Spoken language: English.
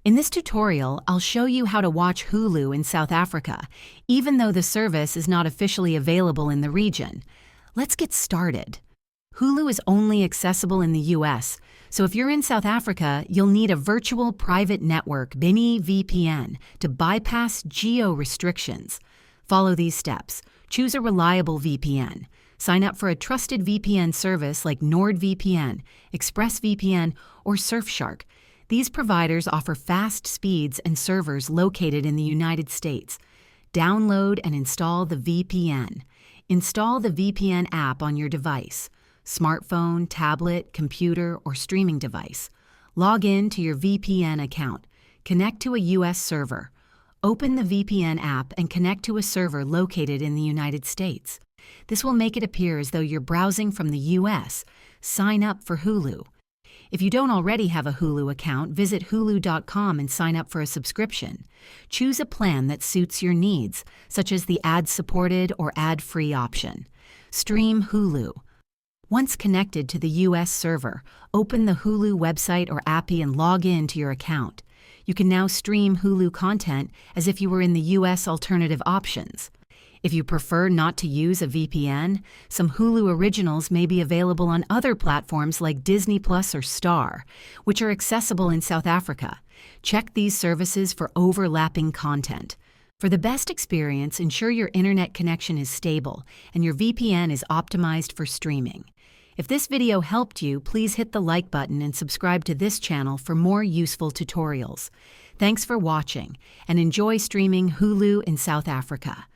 In this tutorial, I'll show you how to watch Hulu in South Africa, even though the service is not officially available in the region. Let's get started. Hulu is only accessible in the US, so if you're in South Africa, you'll need a virtual private network, mini VPN, to bypass geo-restrictions. Follow these steps. Choose a reliable VPN. Sign up for a trusted VPN service like NordVPN, ExpressVPN, or Surfshark. These providers offer fast speeds and servers located in the United States. Download and install the VPN. Install the VPN app on your device, smartphone, tablet, computer, or streaming device. Log in to your VPN account. Connect to a US server. Open the VPN app and connect to a server located in the United States. This will make it appear as though you're browsing from the US. Sign up for Hulu. If you don't already have a Hulu account, visit hulu.com and sign up for a subscription. Choose a plan that suits your needs, such as the ad-supported or ad-free option. Stream Hulu. Once connected to the US server, open the Hulu website or API and log in to your account. You can now stream Hulu content as if you were in the US alternative options. If you prefer not to use a VPN, some Hulu originals may be available on other platforms like Disney Plus or Star, which are accessible in South Africa. Check these services for overlapping content. For the best experience, ensure your internet connection is stable and your VPN is optimized for streaming. If this video helped you, please hit the like button and subscribe to this channel for more useful tutorials. Thanks for watching, and enjoy streaming Hulu in South Africa.